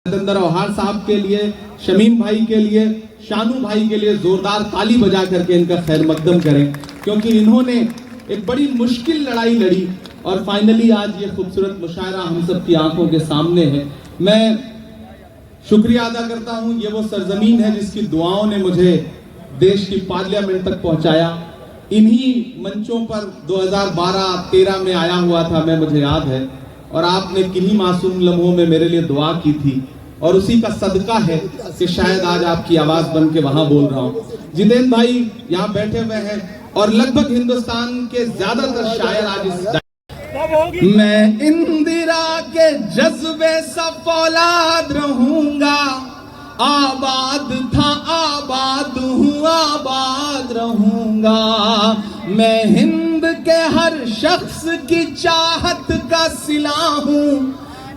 सतेंद्र औहार साहब के लिए, शमीम भाई के लिए, शानू भाई के लिए जोरदार ताली बजा करके इनका खैर मकदम करें, क्योंकि इन्होंने एक बड़ी मुश्किल लड़ाई लड़ी और फाइनली आज ये खूबसूरत मुशायरा हम सब की आंखों के सामने है। मैं शुक्रिया अदा करता हूं, ये वो सरजमीन है जिसकी दुआओं ने मुझे देश की पार्लियामेंट तक पहुंचाया। इन्हीं मंचों पर 2012-13 में आया हुआ था मैं, मुझे याद है, और आपने किन्हीं मासूम लम्हों में मेरे लिए दुआ की थी और उसी का सदका है कि शायद आज आपकी आवाज बन के वहां बोल रहा हूं। जितेंद्र भाई यहाँ बैठे हुए हैं और लगभग हिंदुस्तान के ज्यादातर शायर आज इस मैं इंदिरा के जज्बे सा फौलाद रहूंगा, आबाद था आबाद हूँ आबाद रहूंगा, मैं हिंद के हर शख्स की चाहत का सिला हूँ,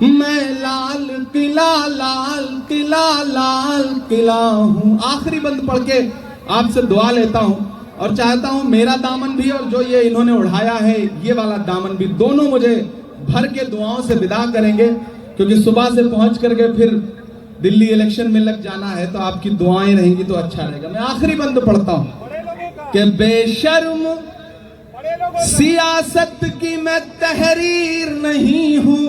मैं लाल किला लाल किला लाल किला हूँ। आखिरी बंद पढ़ के आपसे दुआ लेता हूँ और चाहता हूँ मेरा दामन भी और जो ये इन्होंने उठाया है ये वाला दामन भी, दोनों मुझे भर के दुआओं से विदा करेंगे, क्योंकि सुबह से पहुंच करके फिर दिल्ली इलेक्शन में लग जाना है, तो आपकी दुआएं रहेंगी तो अच्छा रहेगा। मैं आखिरी बंद पढ़ता हूं कि बेशर्म सियासत की मैं तहरीर नहीं हूं।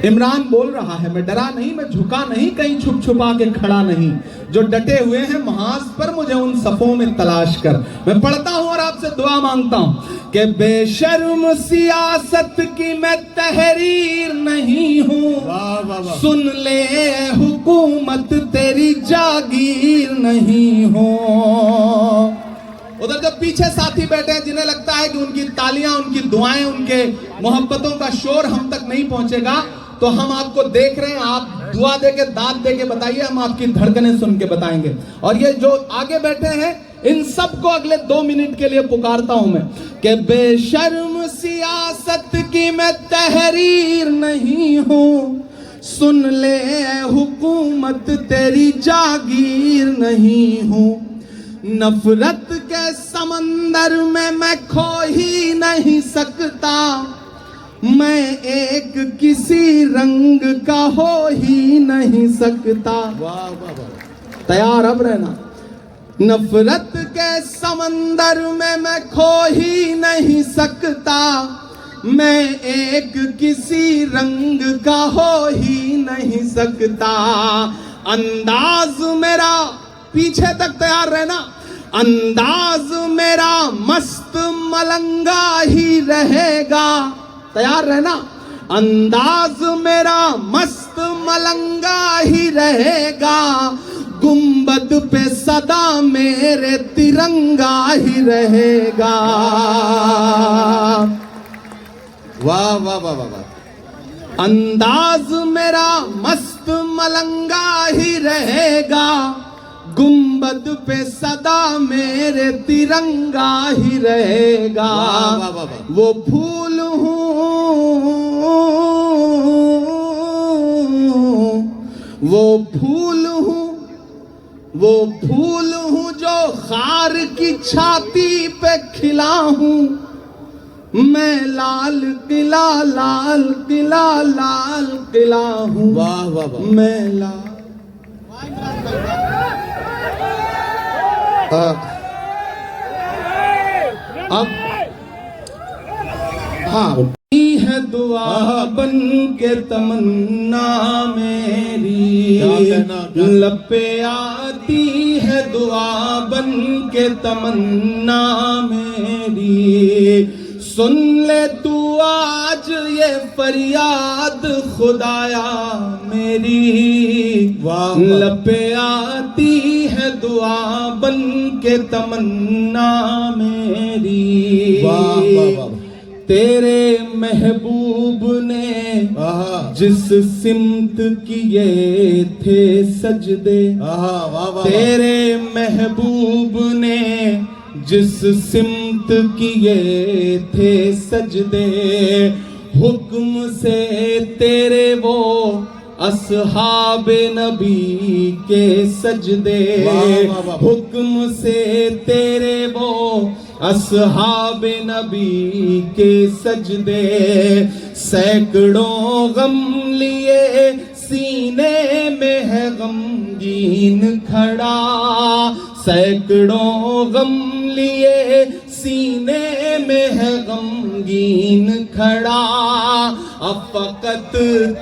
इमरान बोल रहा है, मैं डरा नहीं, मैं झुका नहीं, कहीं छुप छुपा के खड़ा नहीं, जो डटे हुए हैं महाज पर मुझे उन सफों में तलाश कर। मैं पढ़ता हूं और आपसे दुआ मांगता हूं कि बेशर्म सियासत की मैं तहरीर नहीं हूं, सुन ले हुकूमत तेरी जागीर नहीं हो। उधर जो पीछे साथी बैठे हैं जिन्हें लगता है कि उनकी तालियां, उनकी दुआएं, उनके मोहब्बतों का शोर हम तक नहीं पहुंचेगा, तो हम आपको देख रहे हैं, आप दुआ देके दाद देके बताइए, हम आपकी धड़कनें सुन के बताएंगे। और ये जो आगे बैठे हैं इन सबको अगले 2 मिनट के लिए पुकारता हूं मैं कि बेशर्म सियासत की मैं तहरीर नहीं हूं, सुन ले हुकूमत तेरी जागीर नहीं हूं, नफरत के समंदर में मैं खो ही नहीं सकता, मैं एक किसी रंग का हो ही नहीं सकता। वाह वाह वाह, तैयार अब रहना। नफरत के समंदर में मैं खो ही नहीं सकता, मैं एक किसी रंग का हो ही नहीं सकता, अंदाज मेरा, पीछे तक तैयार रहना, अंदाज मेरा मस्त मलंगा ही रहेगा, तैयार रहना, अंदाज मेरा मस्त मलंगा ही रहेगा, गुंबद पे सदा मेरे तिरंगा ही रहेगा। वाह वाह वाह वाह वाह, अंदाज मेरा मस्त मलंगा ही रहेगा, गुंबद पे सदा मेरे तिरंगा ही रहेगा। वाह वाह वाह, वो फूल हूँ, वो फूल हूँ, वो फूल हूँ जो खार की छाती पे खिला हूँ, मैं लाल किला लाल किला लाल किला हूँ। वाह वाह वाह, मैं लाल। अब हाँ है दुआ बन के तमन्ना मेरी, लब पे आती है दुआ बन के तमन्ना मेरी, सुन ले तू आज ये फरियाद खुदाया मेरी, लब पे आती है दुआ बन के तमन्ना मेरी। तेरे महबूब ने जिस सिमत किए थे सजदे, तेरे महबूब ने जिस सिमत किए थे सजदे, हुक्म से तेरे वो अस्हाबे नबी के सजदे, हुक्म से तेरे वो अस्हाबे नबी के सजदे, सैकड़ों गम लिए में है गमगीन खड़ा, सैकड़ों गम लिए सीने में है गमगीन खड़ा। अब फकत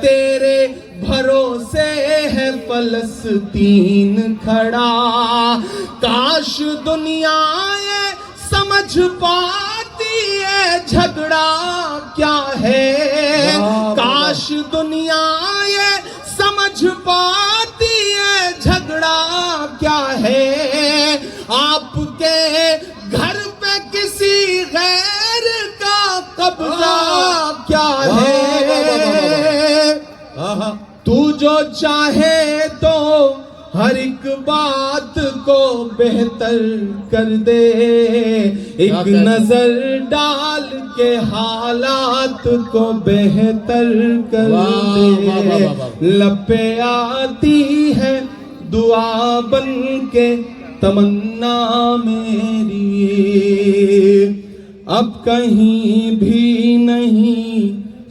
तेरे भरोसे है फलस्तीन खड़ा। काश दुनिया ये समझ पाती है झगड़ा क्या है। काश दुनिया ये समझ पाती है झगड़ा क्या है। आपके घर पे किसी गैर का कब्जा क्या है। तू जो चाहे तो हर एक बात को बेहतर कर दे, एक नजर डाल के हालात को बेहतर कर दे। लपे आती है दुआ बन के तमन्ना मेरी, अब कहीं भी नहीं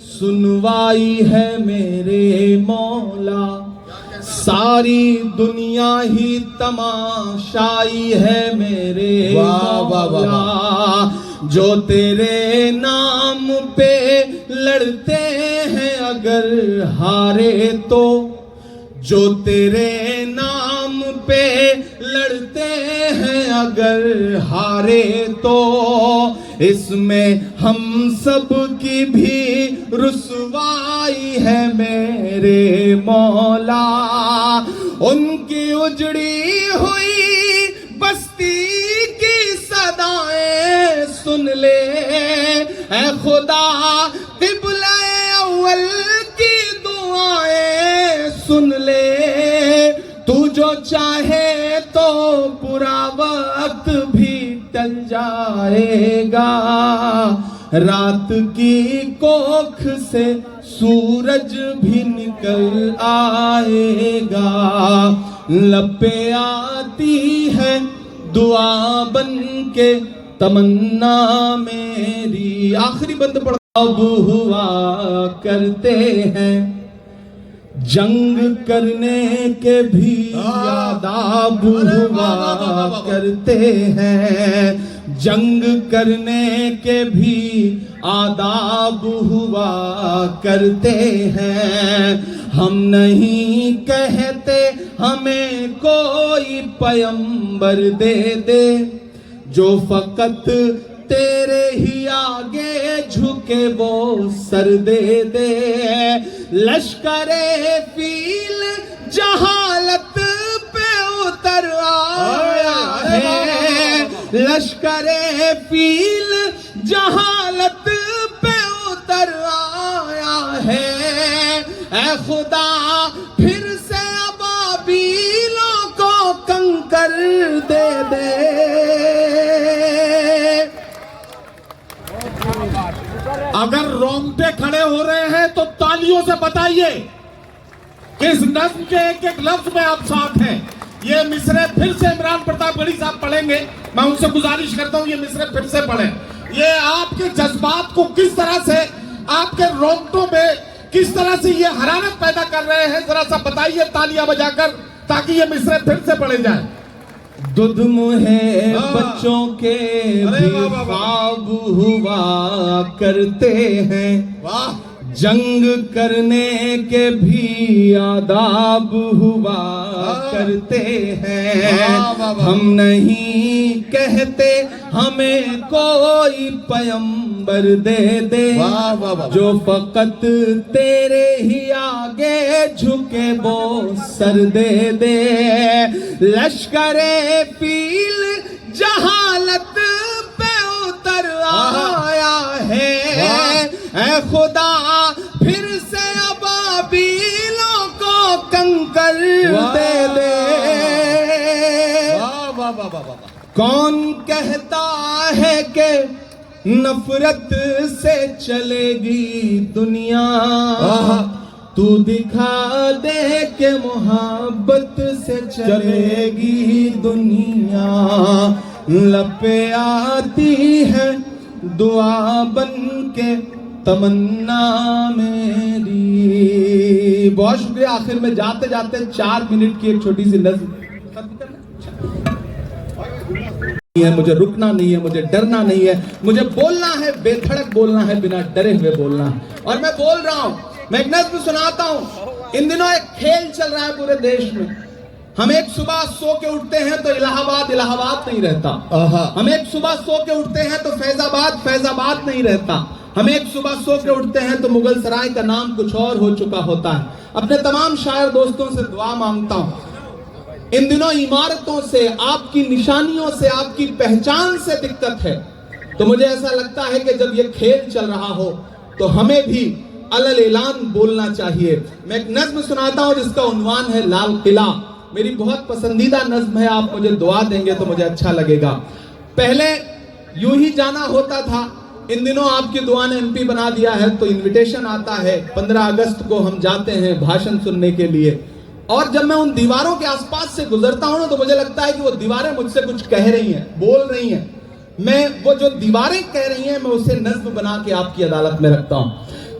सुनवाई है मेरे मौला। सारी दुनिया ही तमाशाई है मेरे मौला। जो तेरे नाम पे लड़ते हैं अगर हारे तो, जो तेरे नाम पे लड़ते हैं अगर हारे तो, इसमें हम सब की भी रुसवाई है मेरे मौला। उनकी उजड़ी हुई बस्ती की सदाएं सुन ले ऐ खुदा, क़िबला अव्वल की दुआएं सुन ले। तू जो चाहे तो पूरा वक्त भी टल जाएगा, रात की कोख से सूरज भी निकल आएगा। लपे आती है दुआ बन के तमन्ना मेरी। आखिरी बंद पढ़। अब हुआ करते हैं जंग करने के भी आदाब हुआ करते हैं, जंग करने के भी आदाब हुआ करते हैं। हम नहीं कहते हमें कोई पैगंबर दे दे, जो फकत तेरे ही आगे झुके वो सर दे दे। लश्करे फील जहालत पे उतर आया है, लश्करे फील जहालत पे उतर आया है। ऐ खुदा फिर से अबाबीलों को कंकर दे दे। अगर रोंगटे खड़े हो रहे हैं तो तालियों से बताइए इस नज्म के एक एक लफ्ज में आप साथ हैं। ये मिसरे फिर से इमरान प्रताप गढ़ी साहब पढ़ेंगे। मैं उनसे गुजारिश करता हूं ये मिसरे फिर से पढ़ें। ये आपके जज्बात को किस तरह से, आपके रोंगटों में किस तरह से ये हरारत पैदा कर रहे हैं, जरा सा बताइए तालियां बजाकर, ताकि ये मिसरे फिर से पढ़े जाए। दुध मुहे बच्चों के भी ख्वाब हुआ करते हैं, जंग करने के भी आदाब हुआ करते हैं। हम नहीं कहते हमें कोई पैगंबर दे दे, जो फकत तेरे ही आगे झुके वो सर दे दे। लश्करे फील जहालत पे उतर आया है, ऐ खुदा फिर से अबाबीलों को कंकर दे दे। कौन कहता है कि नफरत से चलेगी दुनिया, तू दिखा दे के मोहब्बत से चलेगी दुनिया। लपे आती है दुआ बन के तमन्ना मेरी। जी बहुत शुक्रिया। आखिर में जाते जाते 4 मिनट की एक छोटी सी नज़्म है, मुझे रुकना नहीं है, मुझे डरना नहीं है, मुझे बोलना है, बेधड़क बोलना है, बिना डरे हुए बोलना है। और मैं बोल रहा हूं, मैं एक नज़्म सुनाता हूं। इन दिनों एक खेल चल रहा है पूरे देश में। हम एक सुबह सो के उठते हैं तो इलाहाबाद इलाहाबाद नहीं रहता, हम एक सुबह सो के उठते हैं तो फैजाबाद फैजाबाद नहीं रहता, हम एक सुबह सो के उठते हैं तो मुगल सराय का नाम कुछ और हो चुका होता है। अपने तमाम शायर दोस्तों से दुआ मांगता हूं, इन दिनों इमारतों से, आपकी निशानियों से, आपकी पहचान से दिक्कत है, तो मुझे ऐसा लगता है कि जब ये खेल चल रहा हो तो हमें भी अलल ऐलान बोलना चाहिए। मैं एक नज्म सुनाता हूं जिसका उन्वान है लाल किला। मेरी बहुत पसंदीदा नज्म है, आप मुझे दुआ देंगे तो मुझे अच्छा लगेगा। पहले यूं ही जाना होता था, इन दिनों आपकी दुआ ने एमपी बना दिया है तो इनविटेशन आता है, 15 अगस्त को हम जाते हैं भाषण सुनने के लिए। और जब मैं उन दीवारों के आसपास से गुजरता हूं ना तो मुझे लगता है कि वो दीवारें मुझसे कुछ कह रही हैं, बोल रही हैं। मैं वो जो दीवारें कह रही हैं मैं उसे नज्म बना के आपकी अदालत में रखता हूं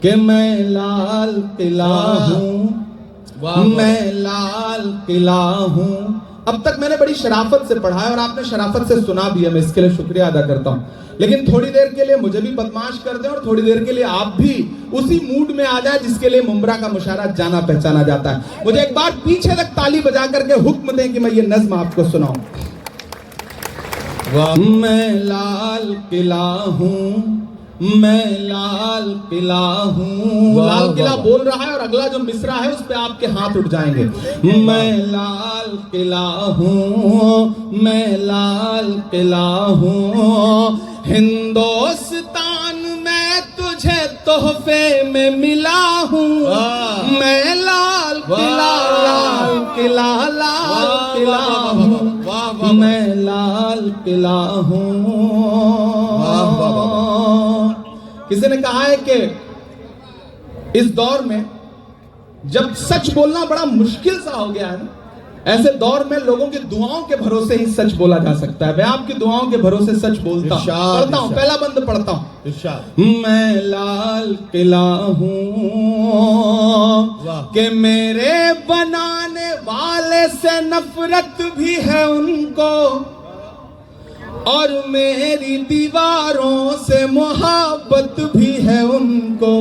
कि मैं लाल किला हूं, मैं लाल किला हूं। अब तक मैंने बड़ी शराफत से पढ़ा है और आपने शराफत से सुना भी है, मैं इसके लिए शुक्रिया अदा करता हूं। लेकिन थोड़ी देर के लिए मुझे भी बदमाश कर दें और थोड़ी देर के लिए आप भी उसी मूड में आ जाए जिसके लिए मुंब्रा का मुशायरा जाना पहचाना जाता है। मुझे एक बार पीछे तक ताली बजा करके हुक्म दें कि मैं ये नज्म आपको सुनाऊं। मैं लाल किला हूं, मैं लाल किला हूं। लाल किला बोल रहा है और अगला जो मिसरा है उस पे आपके हाथ उठ जाएंगे। मैं लाल किला हूं, मैं लाल किला हूं, हिंदुस्तान में तुझे तोहफे में मिला हूं। मैं लाल किला, लाल किला, लाल किला हूं, मैं लाल किला हूं। किसी ने कहा है कि इस दौर में जब सच बोलना बड़ा मुश्किल सा हो गया है ना, ऐसे दौर में लोगों की दुआओं के भरोसे ही सच बोला जा सकता है। मैं आपकी दुआओं के भरोसे सच बोलता हूं, पढ़ता हूं, पहला बंद पढ़ता हूं। मैं लाल किला हूं कि मेरे बनाने वाले से नफरत भी है उनको और मेरी दीवारों से मोहब्बत भी है उनको।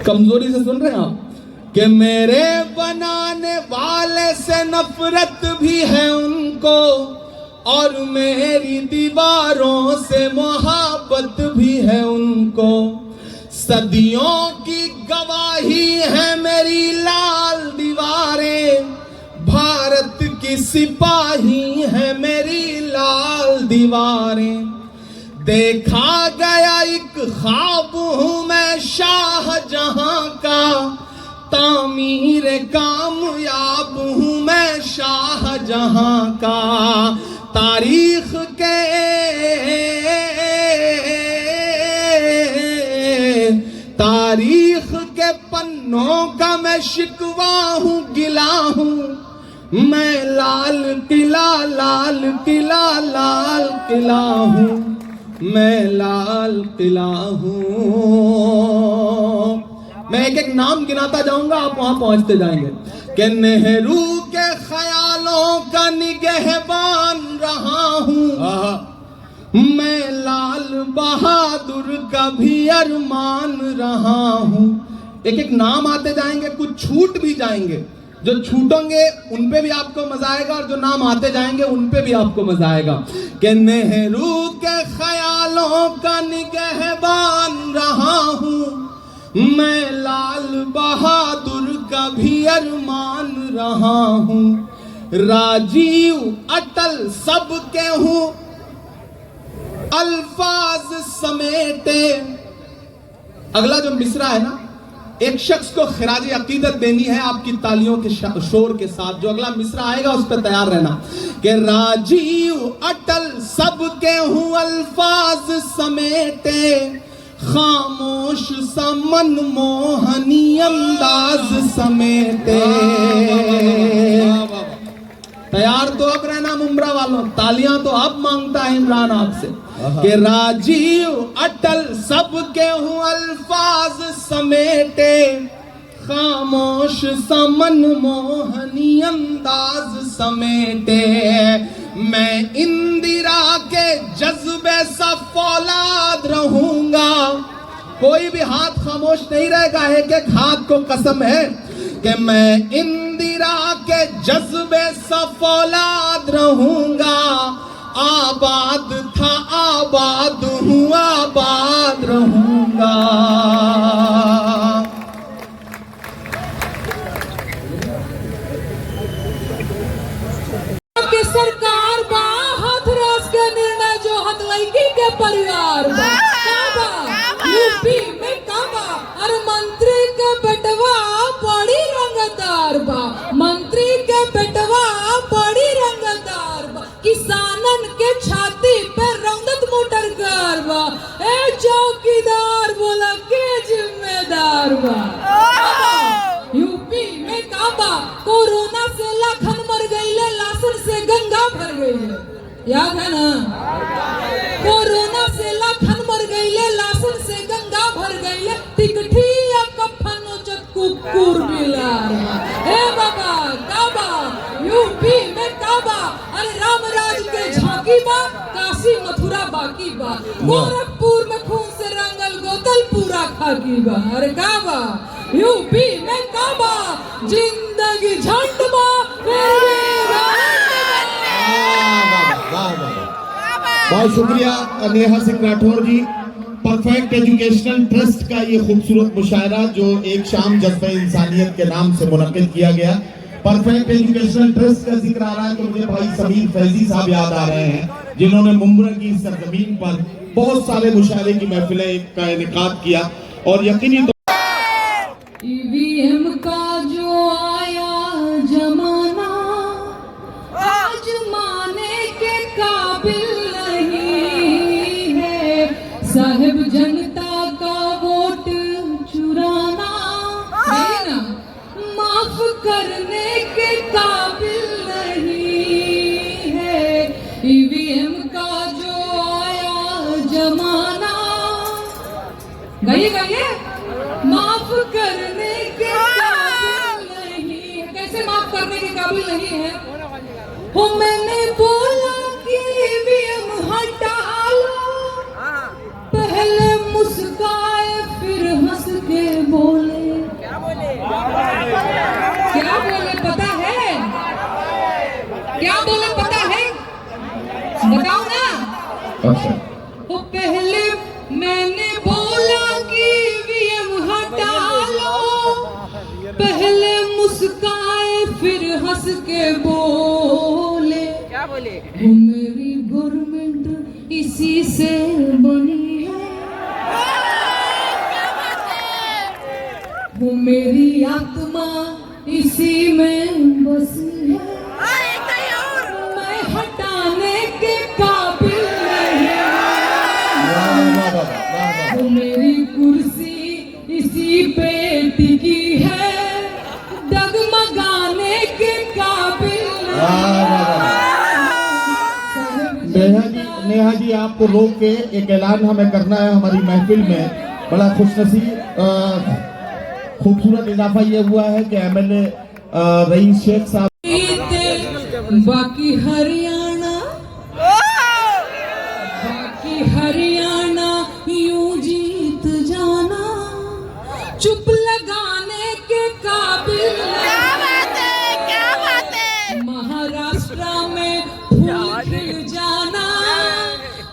कमजोरी से सुन रहे हैं आप कि मेरे बनाने वाले से नफरत भी है उनको और मेरी दीवारों से मोहब्बत भी है उनको। सदियों की गवाही है मेरी लाल दीवारें, भारत की सिपाही है मेरी लाल दीवारें। देखा गया एक ख्वाब हूं मैं शाहजहां का, तामीर कामयाब हूं मैं शाहजहां का। तारीख के पन्नों का मैं शिकवा हूं, गिला हूं। मैं लाल किला, लाल किला, लाल किला हूं, मैं लाल किला हूं। मैं एक एक नाम गिनाता जाऊंगा, आप वहां पहुंचते जाएंगे कि नेहरू के ख्यालों का निगहबान रहा हूं। मैं लाल बहादुर का भी अरमान रहा हूं। एक एक नाम आते जाएंगे, कुछ छूट भी जाएंगे, जो छूटेंगे उन पे भी आपको मजा आएगा और जो नाम आते जाएंगे उन पे भी आपको मजा आएगा कि नेहरू के ख्यालों का निगहबान रहा हूं। मैं लाल बहादुर का भी अरमान रहा हूं। राजीव अटल सबके हूं, अल्फाज समेटे। अगला जो मिसरा है ना, एक शख्स को खिराज अकीदत देनी है आपकी तालियों के शोर के साथ। जो अगला मिसरा आएगा उस पर तैयार रहना कि राजीव अटल सबके हूं, अल्फाज समेटे, खामोश समन मोहनी अंदाज समेटे। तैयार तो अब रहना मुमरा वालों, तालियां तो अब मांगता है इमरान आपसे कि राजीव अटल सबके हूं, अल्फाज समेटे, खामोश समन मोहनी अंदाज समेटे, मैं इंदिरा के जज्बे सा फौलाद रहूंगा। कोई भी हाथ खामोश नहीं रहेगा। एक एक हाथ को कसम है कि मैं इंदिरा के जज्बे सा फौलाद रहूंगा। आबाद था आबाद हूँ आबाद रहूंगा। के सरकार बा हाथरस के निर्णय जो हत लड़की के परिवार बा काबा यूपी में काबा और मंत्री के बेटवा बड़ी रंगदार बा, मंत्री के बेटवा बड़ी रंगदार बा। किसानन के छाती पे रौनक मोटर कार बा। ए चौकीदार बोला के जिम्मेदार बा। यूपी में काबा कोरोना से लाखन मर गईले, लाशन से गंगा भर गईले। याद है ना? कोरोना से लाखन मर गईले, लाशन से गंगा भर गईले। टिकठी या कफन नोचत कुकुर बिलार बा। ए बाबा काबा यूपी में काबा अरे रामराज के झांकी बा, काशी मथुरा बाकी बा। गोरखपुर में खून से रंगल गोतल पूरा खाकी बा। अरे काबा यूपी में काबा जिंदगी झंड बा फिर भी बहुत शुक्रिया नेहा सिंह राठौर जी। परफेक्ट एजुकेशनल ट्रस्ट का ये खूबसूरत मुशायरा जो एक शाम जज्बे इंसानियत के नाम से मुनक्किद किया गया। परफेक्ट एजुकेशनल ट्रस्ट का जिक्र आ रहा है तो मुझे भाई समीर फैजी साहब याद आ रहे हैं, जिन्होंने मुंब्रा की सरजमीन पर बहुत सारे मुशायरे की महफिलें का इनेकाद किया। और यकीनी ईवीएम का जो आया जमाना आज माने के काबिल नहीं है। साहिब जनता का वोट चुराना है ना, माफ करने के काबिल नहीं है। ईवीएम का जो आया जमाना गाइए माफ करने के काबिल नहीं है। कैसे माफ करने के काबिल नहीं है? वो मैंने बोला कि ईवीएम हटा लो, पहले मुस्काए फिर हंस के बोले। क्या बोले पता है? क्या बोले पता है? बताओ ना। वो पहले मैंने बोला कि ईवीएम हटा लो, पहले मुस्काए फिर हंस के बोले। क्या बोले? वो मेरी गवर्नमेंट इसी से बनी है, वो मेरी आत्मा इसी में बसी है। मैं हटाने के काबिल नहीं, वो मेरी कुर्सी इसी पे टिकी है, डगमगाने के काबिल नेहा जी आपको रोक के एक ऐलान हमें करना है हमारी महफिल में। बड़ा खुशनसीब खूबसूरत इजाफा ये हुआ है कि एमएलए रईस शेख साहब बाकी हरियाणा यूं जीत जाना, चुप लगाने के काबिल क्या बात है। महाराष्ट्र में फूल खिल जाना,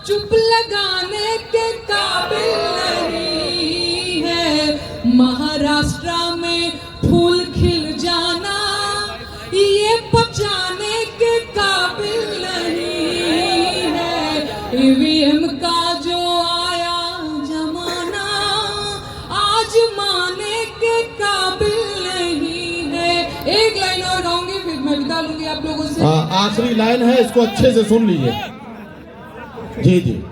चुप लगाने के काबिल नहीं है। महाराष्ट्र में फूल खिल जाना ये पचाने के काबिल नहीं है। ईवीएम का जो आया जमाना आज माने के काबिल नहीं है। एक लाइन और गाऊंगी फिर मैं विदा लूंगी आप लोगों से। आखिरी लाइन है, इसको अच्छे से सुन लीजिए। जी जी।